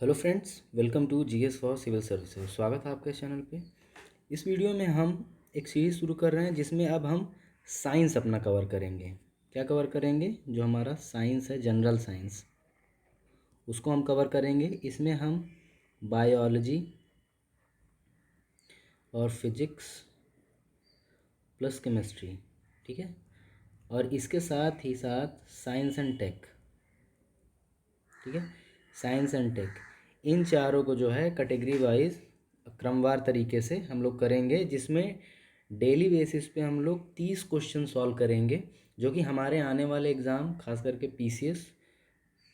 Hello friends, welcome to GS for civil services. स्वागत है आपका इस चैनल पे। इस वीडियो में हम एक सीरीज़ शुरू कर रहे हैं जिसमें अब हम साइंस अपना कवर करेंगे। क्या कवर करेंगे? जो हमारा साइंस है, जनरल साइंस, उसको हम कवर करेंगे। इसमें हम बायोलॉजी और फिजिक्स प्लस केमिस्ट्री, ठीक है, और इसके साथ ही साथ साइंस एंड टेक, ठीक है, साइंस एंड टेक, इन चारों को जो है कैटेगरी वाइज क्रमवार तरीके से हम लोग करेंगे, जिसमें डेली बेसिस पे हम लोग 30 क्वेश्चन सॉल्व करेंगे, जो कि हमारे आने वाले एग्ज़ाम, खास करके पीसीएस,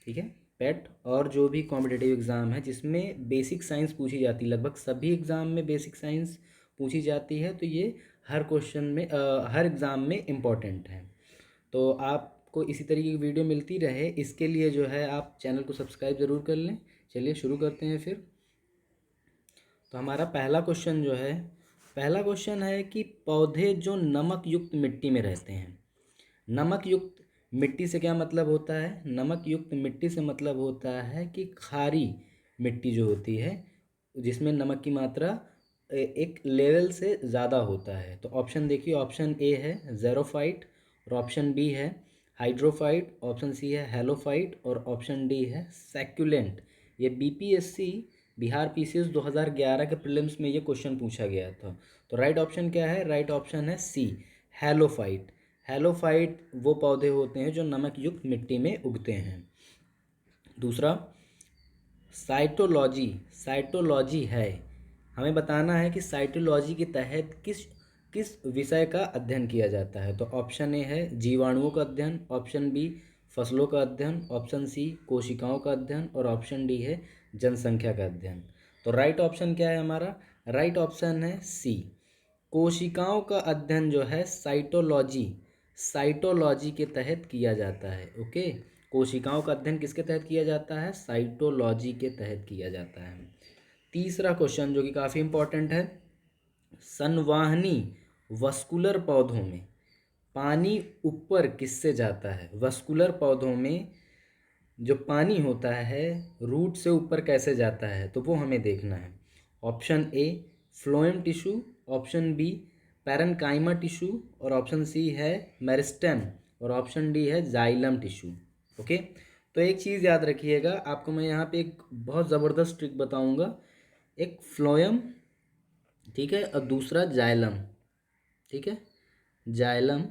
ठीक है, पेट और जो भी कॉम्पिटिटिव एग्ज़ाम है जिसमें बेसिक साइंस पूछी जाती है, लगभग सभी एग्ज़ाम में बेसिक साइंस पूछी जाती है, तो ये हर क्वेश्चन में हर एग्ज़ाम में इम्पॉर्टेंट है। तो आपको इसी तरीके की वीडियो मिलती रहे, इसके लिए जो है आप चैनल को सब्सक्राइब ज़रूर कर लें। चलिए शुरू करते हैं फिर। तो हमारा पहला क्वेश्चन है कि पौधे जो नमक युक्त मिट्टी में रहते हैं। नमक युक्त मिट्टी से क्या मतलब होता है? नमक युक्त मिट्टी से मतलब होता है कि खारी मिट्टी जो होती है, जिसमें नमक की मात्रा एक लेवल से ज़्यादा होता है। तो ऑप्शन देखिए, ऑप्शन ए है ज़ेरोफाइट, और ऑप्शन बी है हाइड्रोफाइट, ऑप्शन सी है हेलोफाइट, और ऑप्शन डी है सैक्युलेंट। ये बीपीएससी बिहार पीसीएस 2011 के प्रीलिम्स में ये क्वेश्चन पूछा गया था। तो राइट ऑप्शन क्या है? राइट ऑप्शन है सी, हेलोफाइट। हेलोफाइट वो पौधे होते हैं जो नमक युक्त मिट्टी में उगते हैं। दूसरा, साइटोलॉजी। साइटोलॉजी है, हमें बताना है कि साइटोलॉजी के तहत किस किस विषय का अध्ययन किया जाता है। तो ऑप्शन ए है जीवाणुओं का अध्ययन, ऑप्शन बी फसलों का अध्ययन, ऑप्शन सी कोशिकाओं का अध्ययन, और ऑप्शन डी है जनसंख्या का अध्ययन। तो राइट ऑप्शन क्या है हमारा? राइट ऑप्शन है सी, कोशिकाओं का अध्ययन जो है साइटोलॉजी, साइटोलॉजी के तहत किया जाता है। ओके, कोशिकाओं का अध्ययन किसके तहत किया जाता है? साइटोलॉजी के तहत किया जाता है। तीसरा क्वेश्चन जो कि काफ़ी इंपॉर्टेंट है, संवहनी वस्कुलर पौधों में पानी ऊपर किससे जाता है? वस्कुलर पौधों में जो पानी होता है रूट से ऊपर कैसे जाता है, तो वो हमें देखना है। Option A phloem tissue, option B parenchyma tissue, और ऑप्शन सी है मेरिस्टेम, और ऑप्शन डी है जाइलम टिश्यू। ओके, तो एक चीज़ याद रखिएगा, आपको मैं यहाँ पे एक बहुत ज़बरदस्त ट्रिक बताऊँगा। एक फ्लोएम, ठीक है, और दूसरा जाइलम, ठीक है, जाइलम,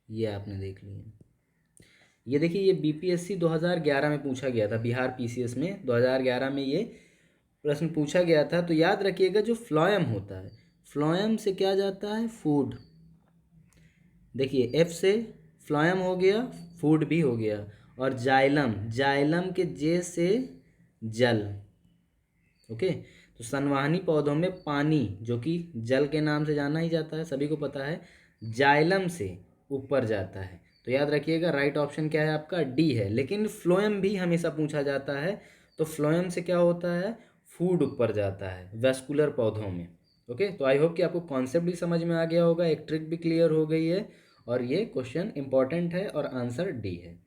ये आपने देख लिया। ये देखिए, ये बीपीएससी 2011 में पूछा गया था, बिहार पीसीएस में 2011 में ये प्रश्न पूछा गया था। तो याद रखिएगा, जो फ्लोएम होता है, फ्लोएम से क्या जाता है? फूड। देखिए एफ से फ्लोएम हो गया, फूड भी हो गया, और जाइलम, जाइलम के जे से जल। ओके, तो संवहनी पौधों में पानी, जो कि जल के नाम से जाना ही जाता है, सभी को पता है, जाइलम से ऊपर जाता है। तो याद रखिएगा, राइट ऑप्शन क्या है आपका? डी है। लेकिन फ्लोएम भी हमेशा पूछा जाता है, तो फ्लोएम से क्या होता है? फूड ऊपर जाता है वेस्कुलर पौधों में। ओके, तो आई होप कि आपको कॉन्सेप्ट भी समझ में आ गया होगा, एक ट्रिक भी क्लियर हो गई है, और ये क्वेश्चन इंपॉर्टेंट है, और आंसर डी है।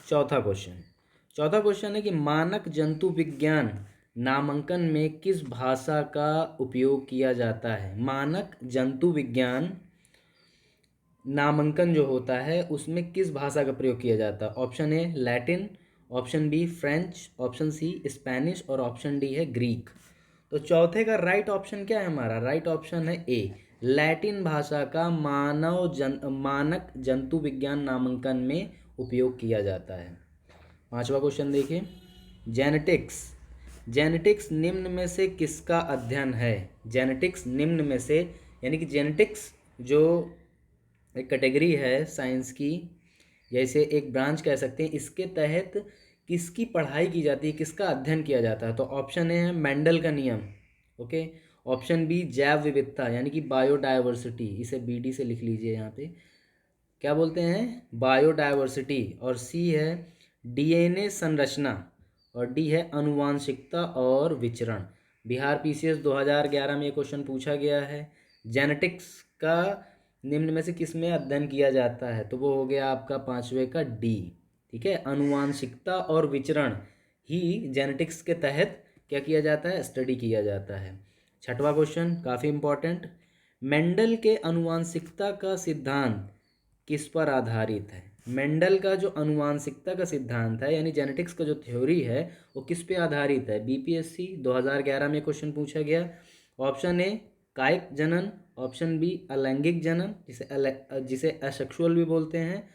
चौथा क्वेश्चन है कि मानक जंतु विज्ञान नामांकन में किस भाषा का उपयोग किया जाता है? मानक जंतु विज्ञान नामांकन जो होता है उसमें किस भाषा का प्रयोग किया जाता है? Option A Latin, option B French, option C Spanish, और ऑप्शन डी है ग्रीक। तो चौथे का राइट ऑप्शन क्या है हमारा? राइट ऑप्शन है ए, लैटिन भाषा का मानक जंतु विज्ञान नामांकन में उपयोग किया जाता है। पांचवा क्वेश्चन देखिए, जेनेटिक्स। जेनेटिक्स निम्न में से किसका अध्ययन है? जेनेटिक्स निम्न में से, यानी कि जेनेटिक्स जो एक कैटेगरी है साइंस की, जैसे एक ब्रांच कह सकते हैं, इसके तहत किसकी पढ़ाई की जाती है, किसका अध्ययन किया जाता है? तो ऑप्शन ए है मेंडल का नियम। ओके, ऑप्शन बी जैव विविधता, यानी कि बायोडायवर्सिटी, इसे बीडी से लिख लीजिए यहाँ पे, क्या बोलते हैं? बायोडायवर्सिटी। और सी है डीएनए संरचना, और डी है अनुवांशिकता और विचरण। बिहार पीसीएस 2011 में ये क्वेश्चन पूछा गया है, जेनेटिक्स का निम्न में से किस में अध्ययन किया जाता है? तो वो हो गया आपका पांचवे का डी, ठीक है, आनुवांशिकता और विचरण ही जेनेटिक्स के तहत क्या किया जाता है, स्टडी किया जाता है। छठवां क्वेश्चन काफ़ी इंपॉर्टेंट, मेंडल के आनुवांशिकता का सिद्धांत किस पर आधारित है। मेंडल का जो आनुवांशिकता का सिद्धांत है यानी जेनेटिक्स का जो थ्योरी है वो किस पे आधारित है। बीपीएससी 2011 में क्वेश्चन पूछा गया। ऑप्शन ए कायिक जनन, ऑप्शन बी अलैंगिक जनन जिसे असेक्सुअल भी बोलते हैं,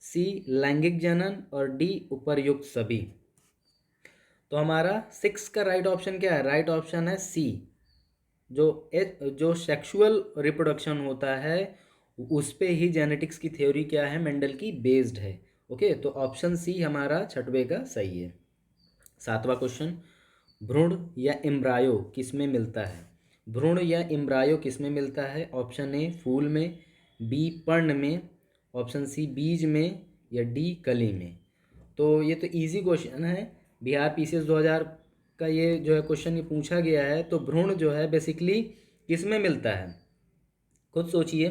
सी लैंगिक जनन और डी उपर्युक्त सभी। तो हमारा 6 का राइट ऑप्शन क्या है, राइट ऑप्शन है सी, जो सेक्सुअल रिप्रोडक्शन होता है उस पे ही जेनेटिक्स की थ्योरी क्या है, मेंडल की बेस्ड है। ओके, तो ऑप्शन सी हमारा छठवें का सही है। सातवां क्वेश्चन, भ्रूण या एम्ब्रायो किस में मिलता है। भ्रूण या एम्ब्रायो किस में मिलता है। ऑप्शन ए फूल में, बी पर्ण में, ऑप्शन सी बीज में या डी कली में। तो ये तो इजी क्वेश्चन है, बिहार पीसीएस 2000 का ये जो है क्वेश्चन ये पूछा गया है। तो भ्रूण जो है बेसिकली किस में मिलता है, खुद सोचिए,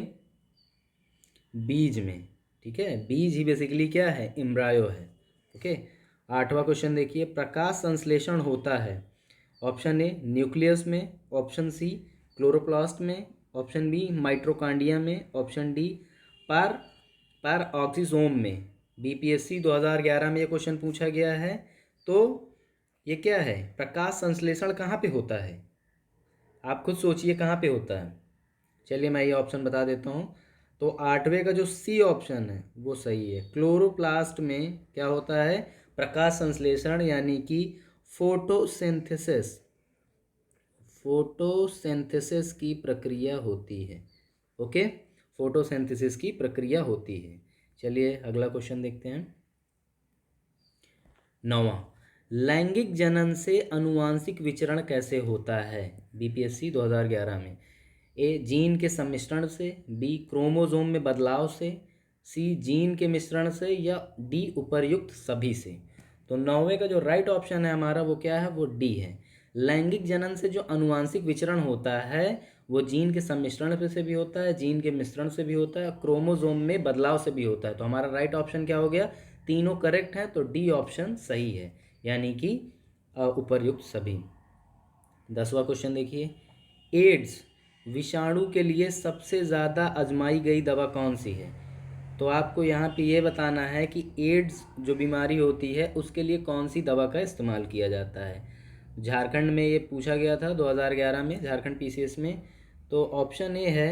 बीज में। ठीक है, बीज ही बेसिकली क्या है, एम्ब्रायो है। ओके, आठवां क्वेश्चन देखिए, प्रकाश संश्लेषण होता है। ऑप्शन ए न्यूक्लियस में, ऑप्शन सी क्लोरोप्लास्ट में, ऑप्शन बी माइट्रोकांडिया में, ऑप्शन डी पार पार ऑक्सीसोम में। बीपीएससी 2011 में ये क्वेश्चन पूछा गया है। तो ये क्या है, प्रकाश संश्लेषण कहाँ पे होता है, आप खुद सोचिए कहाँ पे होता है। चलिए मैं ये ऑप्शन बता देता हूँ। तो आठवें का जो सी ऑप्शन है वो सही है, क्लोरोप्लास्ट में क्या होता है, प्रकाश संश्लेषण यानी कि फोटोसिंथेसिस, फोटोसिंथेसिस की प्रक्रिया होती है। ओके, फोटोसिंथेसिस की प्रक्रिया होती है। चलिए अगला क्वेश्चन देखते हैं। नौवां, लैंगिक जनन से अनुवांशिक विचरण कैसे होता है। बीपीएससी 2011 में, ए जीन के सम्मिश्रण से, बी क्रोमोसोम में बदलाव से, सी जीन के मिश्रण से या डी उपर्युक्त सभी से। तो नौवें का जो राइट ऑप्शन है हमारा वो क्या है, वो डी है। लैंगिक जनन से जो अनुवांशिक विचरण होता है वो जीन के सम्मिश्रण से भी होता है, जीन के मिश्रण से भी होता है, क्रोमोसोम में बदलाव से भी होता है। तो हमारा राइट ऑप्शन क्या हो गया, तीनों करेक्ट हैं, तो डी ऑप्शन सही है, यानी कि उपर्युक्त सभी। 10वां क्वेश्चन देखिए, एड्स विषाणु के लिए सबसे ज़्यादा आजमाई गई दवा कौन सी है। तो आपको यहाँ पे ये बताना है कि एड्स जो बीमारी होती है उसके लिए कौन सी दवा का इस्तेमाल किया जाता है। झारखंड में ये पूछा गया था 2011 में, झारखंड पीसीएस में। तो ऑप्शन ए है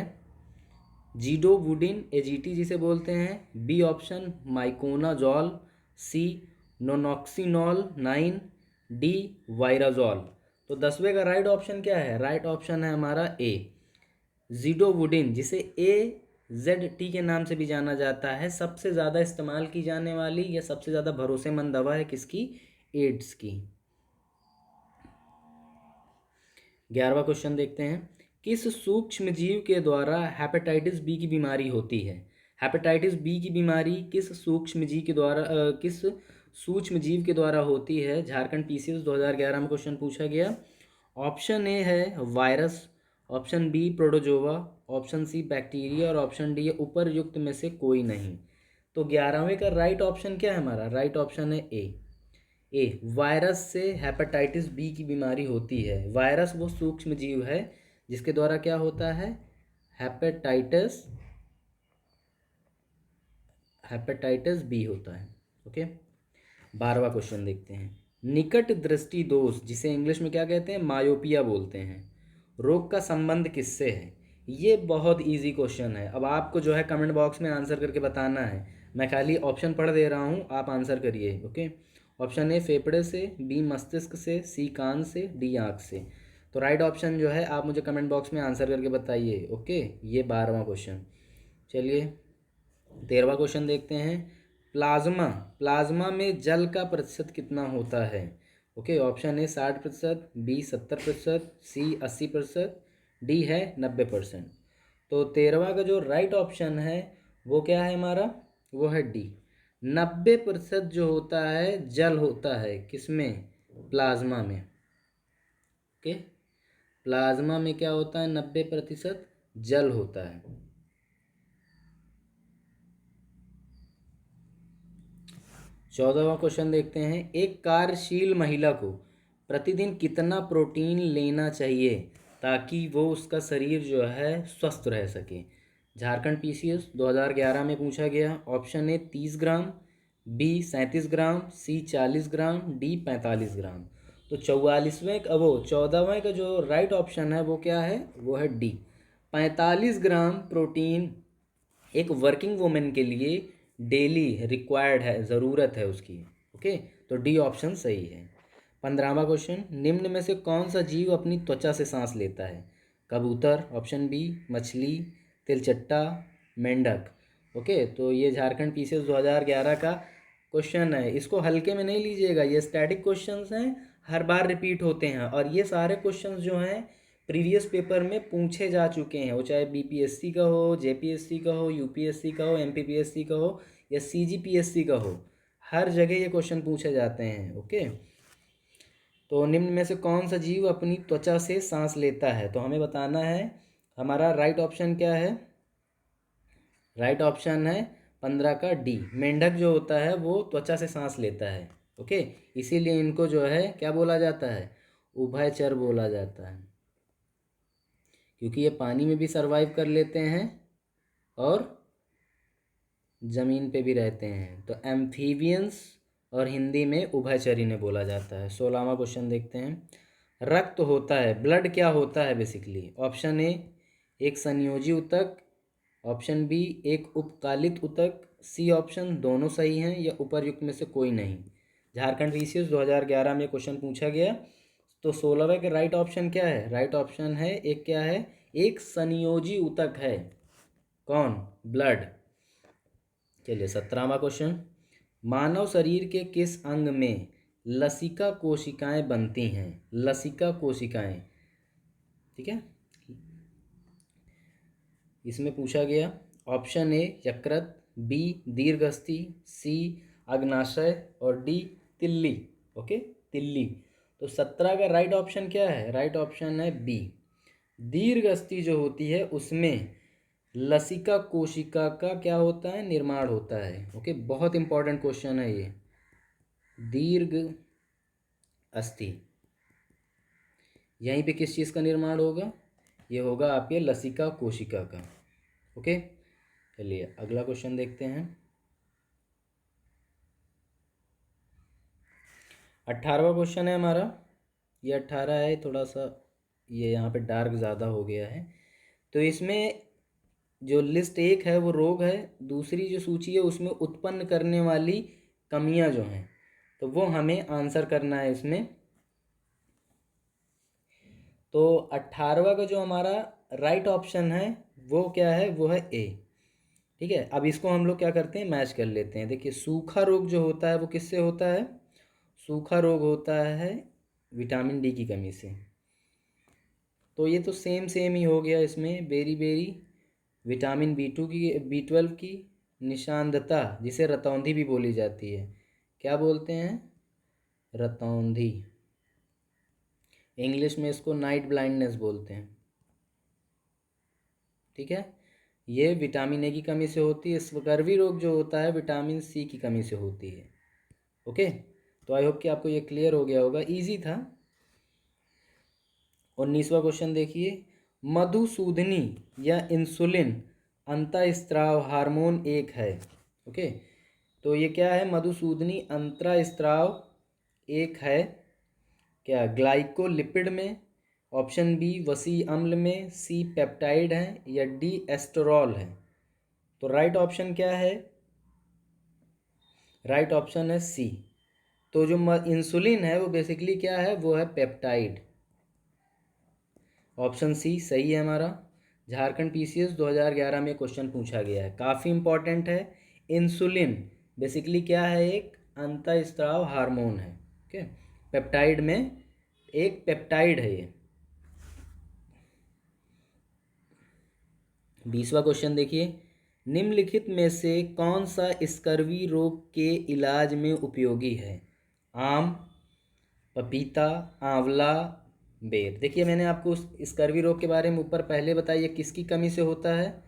जीडोवुडिन एजीटी जिसे बोलते हैं, बी ऑप्शन माइकोनाजॉल, सी नोनॉक्सिनॉल 9, डी वायराजॉल। तो 10वें का राइट ऑप्शन क्या है, राइट ऑप्शन है हमारा ए जीडोवुडिन, जिसे AZT के नाम से भी जाना जाता है। सबसे ज़्यादा इस्तेमाल की जाने वाली या सबसे ज़्यादा भरोसेमंद दवा है किसकी, एड्स की। 11वां क्वेश्चन देखते हैं, किस सूक्ष्म जीव के द्वारा हेपेटाइटिस बी की बीमारी होती है। हेपेटाइटिस बी की बीमारी किस सूक्ष्म जीव के द्वारा किस सूक्ष्म जीव के द्वारा होती है। झारखंड पीसीएस 2011 में क्वेश्चन पूछा गया। ऑप्शन ए है virus, option B protozoa, option C bacteria और ऑप्शन डी उपर्युक्त में से कोई नहीं। तो 11वें का राइट ऑप्शन क्या है हमारा, राइट ऑप्शन है ए वायरस से हेपेटाइटिस बी की बीमारी होती है। वायरस वो सूक्ष्म जीव है जिसके द्वारा क्या होता है, हेपेटाइटिस हेपेटाइटिस बी होता है। ओके, 12वां क्वेश्चन देखते हैं, निकट दृष्टि दोष जिसे इंग्लिश में क्या कहते हैं, मायोपिया बोलते हैं, रोग का संबंध किससे है। ये बहुत इजी क्वेश्चन है। अब आपको जो है कमेंट बॉक्स में आंसर करके बताना है, मैं खाली ऑप्शन पढ़ दे रहा हूँ, आप आंसर करिए। ओके, ऑप्शन ए फेफड़े से, बी मस्तिष्क से, सी कान से, डी आँख से। तो राइट ऑप्शन जो है आप मुझे कमेंट बॉक्स में आंसर करके बताइए। ओके, ये 12वां क्वेश्चन। चलिए 13वां क्वेश्चन देखते हैं, प्लाज्मा प्लाज्मा में जल का प्रतिशत कितना होता है। Okay, option A 60%, B 70%, C 80%, D है 90%। तो 13वां का जो राइट ऑप्शन है वो क्या है हमारा, वो है डी, 90% जो होता है जल होता है किसमें, प्लाज्मा में। ओके, प्लाज्मा में क्या होता है, 90% जल होता है। 14वां क्वेश्चन देखते हैं, एक कार्यशील महिला को प्रतिदिन कितना प्रोटीन लेना चाहिए ताकि वो उसका शरीर जो है स्वस्थ रह सके। झारखंड पीसीएस 2011 में पूछा गया। Option A 30 gram, B 37 gram, C 40 gram, D 45 gram. तो 44वें का वो 14वें का जो राइट ऑप्शन है वो क्या है, वो है डी, 45 ग्राम प्रोटीन एक वर्किंग वुमेन के लिए डेली रिक्वायर्ड है, ज़रूरत है उसकी। ओके, तो डी ऑप्शन सही है। 15वां क्वेश्चन, निम्न में से कौन सा जीव अपनी त्वचा से सांस लेता है। कबूतर, ऑप्शन बी मछली, तिलचट्टा, मेंढक। ओके, तो ये झारखंड पीसीएस 2011 का क्वेश्चन है, इसको हल्के में नहीं लीजिएगा, ये स्टैटिक क्वेश्चंस हैं, हर बार रिपीट होते हैं, और ये सारे क्वेश्चंस जो हैं प्रीवियस पेपर में पूछे जा चुके हैं, वो चाहे बीपीएससी का हो, जेपीएससी का हो, यूपीएससी का हो, एमपीपीएससी का हो या सीजीपीएससी का हो, हर जगह ये क्वेश्चन पूछे जाते हैं। ओके, तो निम्न में से कौन सा जीव अपनी त्वचा से सांस लेता है, तो हमें बताना है। हमारा राइट ऑप्शन क्या है, राइट ऑप्शन है 15 का डी, मेंढक जो होता है वो त्वचा से सांस लेता है। ओके, इसीलिए इनको जो है क्या बोला जाता है, उभयचर बोला जाता है, क्योंकि ये पानी में भी सरवाइव कर लेते हैं और ज़मीन पे भी रहते हैं, तो एम्फीबियंस और हिंदी में उभयचरी ने बोला जाता है। 16वां क्वेश्चन देखते हैं, रक्त होता है, ब्लड क्या होता है बेसिकली। ऑप्शन ए एक संयोजी ऊतक, ऑप्शन बी एक उपकालित ऊतक, सी ऑप्शन दोनों सही हैं या उपर्युक्त में से कोई नहीं। झारखंड पीसीएस 2011 में क्वेश्चन पूछा गया, तो 16वें का राइट ऑप्शन क्या है, राइट ऑप्शन है एक, क्या है, एक संयोजी ऊतक है, कौन, ब्लड। चलिए 17वां क्वेश्चन, मानव शरीर के किस अंग में लसिका कोशिकाएं बनती हैं, लसिका कोशिकाएं, ठीक है, इसमें पूछा गया। ऑप्शन ए यकृत, बी दीर्घस्थि, सी अग्नाशय और डी तिल्ली। ओके, तिल्ली। तो 17 का राइट ऑप्शन क्या है, राइट ऑप्शन है बी, दीर्घस्थि जो होती है उसमें लसिका कोशिका का क्या होता है, निर्माण होता है। ओके, बहुत इंपॉर्टेंट क्वेश्चन है ये, दीर्घ अस्थि, यहीं पे किस चीज़ का निर्माण होगा, ये होगा आपके लसिका कोशिका का। ओके, चलिए अगला क्वेश्चन देखते हैं। 18वां क्वेश्चन है हमारा, ये 18 है, थोड़ा सा ये यहाँ पे डार्क ज़्यादा हो गया है। तो इसमें जो लिस्ट एक है वो रोग है, दूसरी जो सूची है उसमें उत्पन्न करने वाली कमियां जो हैं, तो वो हमें आंसर करना है इसमें। तो 18वां का जो हमारा राइट ऑप्शन है वो क्या है, वो है ए। ठीक है, अब इसको हम लोग क्या करते हैं, मैच कर लेते हैं। देखिए, सूखा रोग जो होता है वो किससे होता है, सूखा रोग होता है विटामिन डी की कमी से। तो ये तो सेम सेम ही हो गया इसमें, बेरी बेरी विटामिन B2 की, B12 की निशानदता, जिसे रतौंधी भी बोली जाती है, क्या बोलते हैं, रतौंधी, इंग्लिश में इसको नाइट ब्लाइंडनेस बोलते हैं। ठीक है, ये विटामिन ए की कमी से होती है। स्कर्वी रोग जो होता है विटामिन सी की कमी से होती है। ओके, तो आई होप कि आपको ये क्लियर हो गया होगा, इजी था। 19वां क्वेश्चन देखिए, मधुसूदनी या इंसुलिन अंतःस्राव हार्मोन एक है। ओके, तो ये क्या है, मधुसूदनी अंतःस्राव एक है क्या, ग्लाइकोलिपिड में, ऑप्शन बी वसी अम्ल में, सी पेप्टाइड है या डी एस्टेरॉल है। तो राइट ऑप्शन क्या है, राइट ऑप्शन है सी। तो जो इंसुलिन है वो बेसिकली क्या है, वो है पेप्टाइड। ऑप्शन सी सही है हमारा। झारखंड पीसीएस 2011 में क्वेश्चन पूछा गया है, काफ़ी इंपॉर्टेंट है। इंसुलिन बेसिकली क्या है, एक अंतःस्राव हार्मोन है। ओके, पेप्टाइड में एक पेप्टाइड है ये। 20वां क्वेश्चन देखिए, निम्नलिखित में से कौन सा स्कर्वी रोग के इलाज में उपयोगी है, आम, पपीता, आंवला, बेर। देखिए, मैंने आपको स्कर्वी रोग के बारे में ऊपर पहले बताया, किसकी कमी से होता है,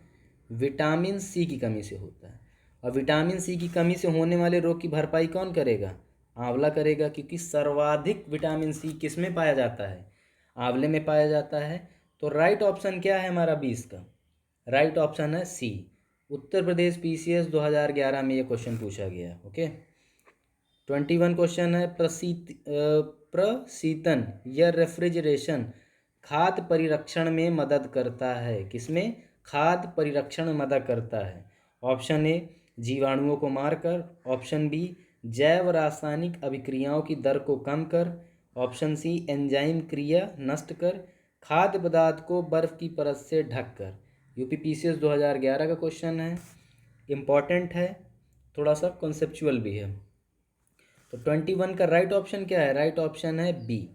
विटामिन सी की कमी से होता है। और विटामिन सी की कमी से होने वाले रोग की भरपाई कौन करेगा? आंवला करेगा, क्योंकि सर्वाधिक विटामिन सी किस में पाया जाता है? आंवले में पाया जाता है। तो राइट ऑप्शन क्या है हमारा 20 का? राइट ऑप्शन है सी। उत्तर प्रदेश पीसीएस 2011 में ये क्वेश्चन पूछा गया। ओके। 21 क्वेश्चन है, प्रशीतन या रेफ्रिजरेशन खाद्य परिरक्षण में मदद करता है। किसमें? खाद्य परिरक्षण में मदद करता है। ऑप्शन ए जीवाणुओं को मारकर, ऑप्शन बी जैव रासायनिक अभिक्रियाओं की दर को कम कर, ऑप्शन सी एंजाइम क्रिया नष्ट कर, खाद्य पदार्थ को बर्फ की परत से ढक कर। यूपीपीसीएस 2011 का क्वेश्चन है, इम्पॉर्टेंट है, थोड़ा सा कॉन्सेप्चुअल भी है। तो 21 का राइट ऑप्शन क्या है? राइट ऑप्शन है बी।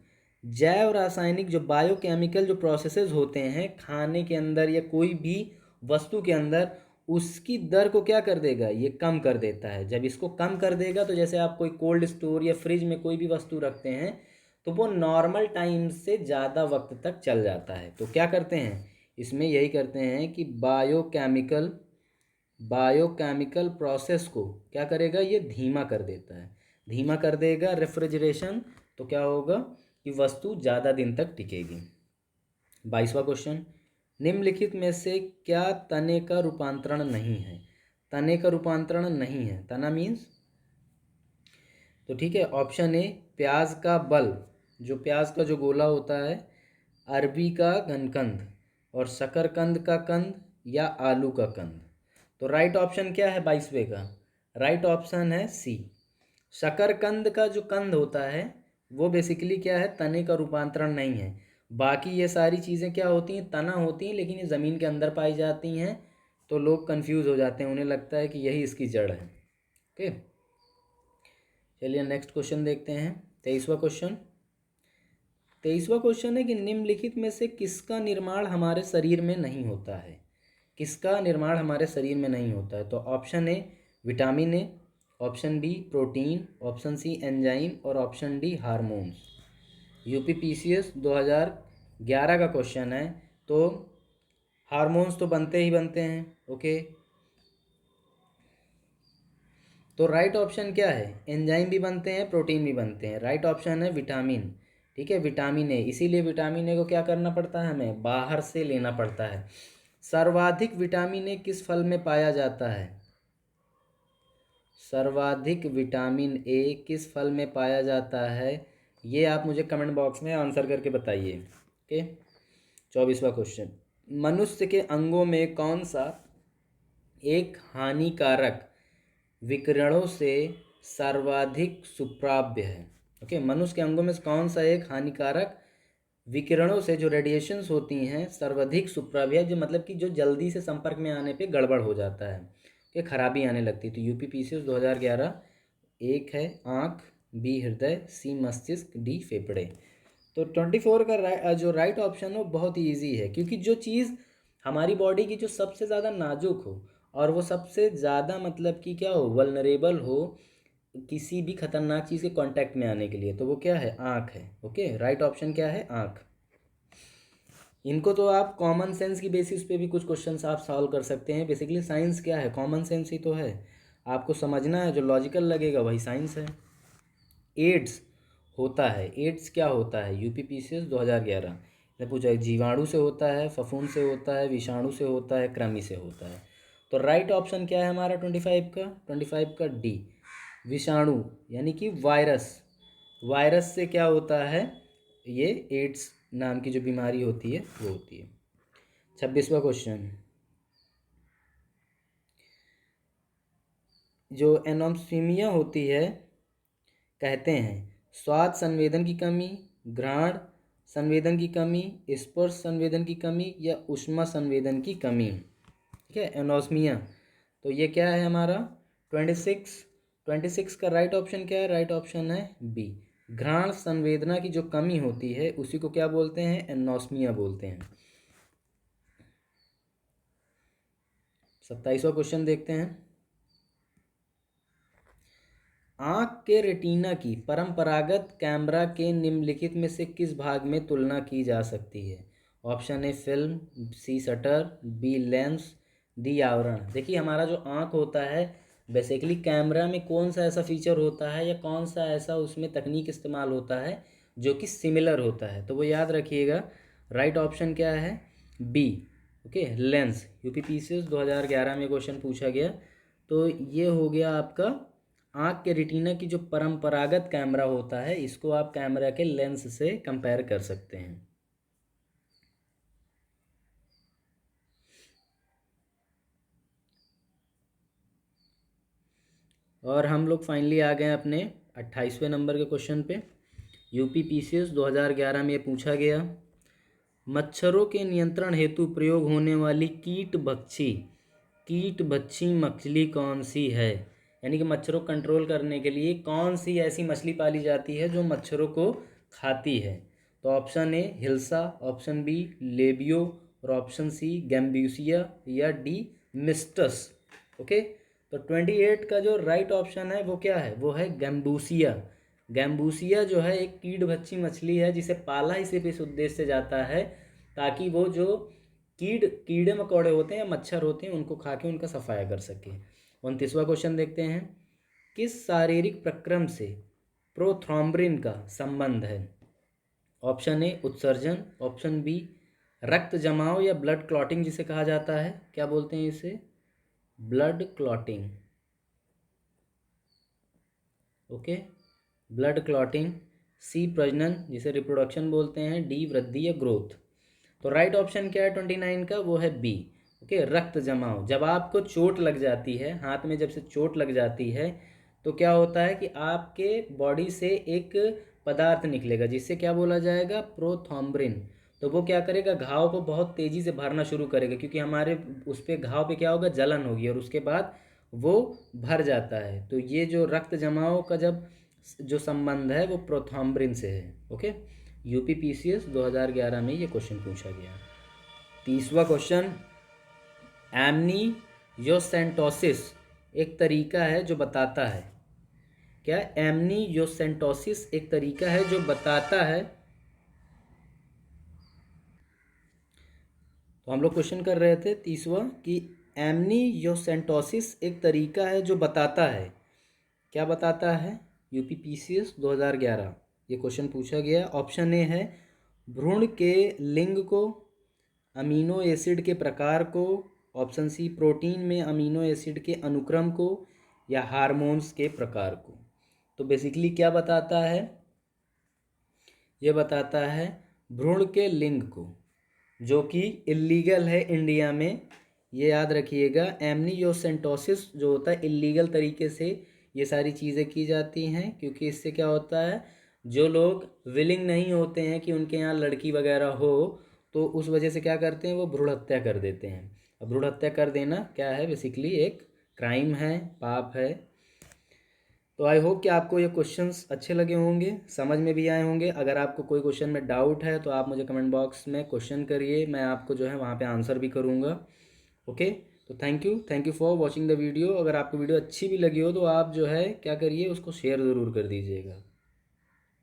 जैव रासायनिक जो बायोकेमिकल जो प्रोसेसेस होते हैं खाने के अंदर या कोई भी वस्तु के अंदर, उसकी दर को क्या कर देगा? ये कम कर देता है। जब इसको कम कर देगा तो जैसे आप कोई कोल्ड स्टोर या फ्रिज में कोई भी वस्तु रखते हैं तो वो नॉर्मल टाइम से ज़्यादा वक्त तक चल जाता है। तो क्या करते हैं इसमें? यही करते हैं कि बायोकेमिकल प्रोसेस को क्या करेगा? ये धीमा कर देता है। धीमा कर देगा रेफ्रिजरेशन, तो क्या होगा कि वस्तु ज़्यादा दिन तक टिकेगी। 22वां क्वेश्चन, निम्नलिखित में से क्या तने का रूपांतरण नहीं है? तने का रूपांतरण नहीं है, तना मीन्स, तो ठीक है। ऑप्शन ए प्याज का बल, जो प्याज का जो गोला होता है, अरबी का घनकंद, और शकरकंद का कंद, या आलू का कंद। तो राइट ऑप्शन क्या है 22वें का? राइट ऑप्शन है सी। शकरकंद का जो कंद होता है वो बेसिकली क्या है? तने का रूपांतरण नहीं है। बाकी ये सारी चीज़ें क्या होती हैं? तना होती हैं, लेकिन ये ज़मीन के अंदर पाई जाती हैं। तो लोग कंफ्यूज हो जाते हैं, उन्हें लगता है कि यही इसकी जड़ है। ओके, चलिए नेक्स्ट क्वेश्चन देखते हैं। 23वां क्वेश्चन। 23वां क्वेश्चन है कि निम्नलिखित में से किसका निर्माण हमारे शरीर में नहीं होता है? किसका निर्माण हमारे शरीर में नहीं होता है? तो option A vitamin A, option B protein, option C enzyme, और ऑप्शन डी हार्मोन्स। यूपीपीसीएस 2011 का क्वेश्चन है। तो हार्मोन्स तो बनते ही बनते हैं। ओके, तो राइट ऑप्शन क्या है? एंजाइम भी बनते हैं, प्रोटीन भी बनते हैं। राइट ऑप्शन है विटामिन। ठीक है, विटामिन ए। इसीलिए विटामिन ए को क्या करना पड़ता है? हमें बाहर से लेना पड़ता है। सर्वाधिक विटामिन ए किस फल में पाया जाता है? सर्वाधिक विटामिन ए किस फल में पाया जाता है? ये आप मुझे कमेंट बॉक्स में आंसर करके बताइए। ओके, 24वां क्वेश्चन, मनुष्य के अंगों में कौन सा एक हानिकारक विकिरणों से सर्वाधिक सुप्राव्य है? ओके, मनुष्य के अंगों में कौन सा एक हानिकारक विकिरणों से, जो रेडिएशंस होती हैं, सर्वाधिक सुप्राव्य, जो मतलब कि जो जल्दी से संपर्क में आने पे गड़बड़ हो जाता है, कि खराबी आने लगती है। तो यूपीपीसीएस 2011 एक है आँख, बी हृदय, सी मस्तिष्क, डी फेफड़े। तो 24 का जो राइट ऑप्शन हो बहुत ही ईजी है, क्योंकि जो चीज़ हमारी बॉडी की जो सबसे ज़्यादा नाजुक हो और वो सबसे ज़्यादा मतलब कि क्या हो, वल्नरेबल हो किसी भी खतरनाक चीज़ के कांटेक्ट में आने के लिए, तो वो क्या है? आँख है। ओके, राइट ऑप्शन क्या है? आँख। इनको तो आप कॉमन सेंस की बेसिस पे भी कुछ क्वेश्चंस आप सॉल्व कर सकते हैं। बेसिकली साइंस क्या है? कॉमन सेंस ही तो है। आपको समझना है, जो लॉजिकल लगेगा वही साइंस है। एड्स होता है, एड्स क्या होता है? यूपीपीसीएस 2011 ने पूछा है। जीवाणु से होता है, फफूंद से होता है, विषाणु से होता है, कृमि से होता है। तो राइट ऑप्शन क्या है हमारा 25 का डी, विषाणु, यानी कि वायरस। वायरस से क्या होता है? ये एड्स नाम की जो बीमारी होती है वो होती है। 26वां क्वेश्चन, जो एनोम्सीमिया होती है, कहते हैं स्वाद संवेदन की कमी, घ्राण संवेदन की कमी, स्पर्श संवेदन की कमी, या ऊष्मा संवेदन की कमी। ठीक है, एनोस्मिया। तो ये क्या है हमारा 26 का राइट ऑप्शन क्या है? राइट ऑप्शन है बी, घ्राण संवेदना की जो कमी होती है उसी को क्या बोलते हैं? एनोस्मिया बोलते हैं। 27वां क्वेश्चन देखते हैं। आँख के रेटिना की परंपरागत कैमरा के निम्नलिखित में से किस भाग में तुलना की जा सकती है? Option A film, C shutter, B lens, D आवरण। देखिए हमारा जो आँख होता है, बेसिकली कैमरा में कौन सा ऐसा फीचर होता है या कौन सा ऐसा उसमें तकनीक इस्तेमाल होता है जो कि सिमिलर होता है, तो वो याद रखिएगा। राइट ऑप्शन क्या है? बी। Okay, lens. यूपीपीसीएस 2011 में क्वेश्चन पूछा गया। तो ये हो गया आपका आँख के रेटिना की जो परंपरागत कैमरा होता है, इसको आप कैमरा के लेंस से कंपेयर कर सकते हैं। और हम लोग फाइनली आ गए अपने 28वें नंबर के क्वेश्चन पे। यूपीपीसीएस 2011 में ये पूछा गया, मच्छरों के नियंत्रण हेतु प्रयोग होने वाली कीट भक्षी मछली कौन सी है? यानी कि मच्छरों को कंट्रोल करने के लिए कौन सी ऐसी मछली पाली जाती है जो मच्छरों को खाती है? तो option A hilsa, option B labeo, और ऑप्शन सी गैम्ब्यूसिया, या डी मिस्टस। ओके, तो 28 का जो राइट ऑप्शन है वो क्या है? वो है गैम्बूसिया। गैम्बूसिया जो है एक कीट मछली है जिसे पाला ही सिर्फ इस उद्देश्य से जाता है ताकि वो जो कीड़े मकोड़े होते हैं या मच्छर होते हैं उनको खा के उनका सफाया कर सके। 29वां क्वेश्चन देखते हैं, किस शारीरिक प्रक्रम से प्रोथ्रॉम्बिन का संबंध है? ऑप्शन ए उत्सर्जन, ऑप्शन बी रक्त जमाव या ब्लड क्लॉटिंग जिसे कहा जाता है, क्या बोलते हैं इसे? Blood clotting. Okay, blood clotting. सी प्रजनन जिसे रिप्रोडक्शन बोलते हैं, डी वृद्धि या ग्रोथ। तो राइट ऑप्शन क्या है 29 का? वो है बी। ओके, रक्त जमाव। जब आपको चोट लग जाती है, हाथ में जब से चोट लग जाती है, तो क्या होता है कि आपके बॉडी से एक पदार्थ निकलेगा जिससे क्या बोला जाएगा? प्रोथ्रॉम्बिन। तो वो क्या करेगा? घाव को बहुत तेज़ी से भरना शुरू करेगा, क्योंकि हमारे उस पर घाव पे क्या होगा? जलन होगी, और उसके बाद वो भर जाता है। तो ये जो रक्त जमाव का जब जो संबंध है वो प्रोथ्रॉम्बिन से है। ओके, यूपीपीसीएस 2011 में ये क्वेश्चन पूछा गया। 30वां क्वेश्चन, एमनियोसेंटोसिस एक तरीका है जो बताता है, क्या एमनियोसेंटोसिस एक तरीका है जो बताता है? तो हम लोग क्वेश्चन कर रहे थे 30वां कि एमनियोसेंटोसिस एक तरीका है जो बताता है, क्या बताता है? यूपीपीसीएस 2011 ये क्वेश्चन पूछा गया। ऑप्शन ए है भ्रूण के लिंग को, अमीनो एसिड के प्रकार को, ऑप्शन सी प्रोटीन में अमीनो एसिड के अनुक्रम को, या हार्मोन्स के प्रकार को। तो बेसिकली क्या बताता है? ये बताता है भ्रूण के लिंग को, जो कि इलीगल है इंडिया में। ये याद रखिएगा, एमनियोसेंटोसिस जो होता है इलीगल तरीके से ये सारी चीज़ें की जाती हैं, क्योंकि इससे क्या होता है, जो लोग विलिंग नहीं होते हैं कि उनके यहाँ लड़की वगैरह हो, तो उस वजह से क्या करते हैं, वो भ्रूण हत्या कर देते हैं। अब भ्रूण हत्या कर देना क्या है? बेसिकली एक क्राइम है, पाप है। तो आई होप कि आपको ये क्वेश्चंस अच्छे लगे होंगे, समझ में भी आए होंगे। अगर आपको कोई क्वेश्चन में डाउट है तो आप मुझे कमेंट बॉक्स में क्वेश्चन करिए, मैं आपको जो है वहाँ पे आंसर भी करूँगा। ओके, तो thank you for watching the video. अगर आपको वीडियो अच्छी भी लगी हो तो आप जो है क्या करिए, उसको शेयर ज़रूर कर दीजिएगा।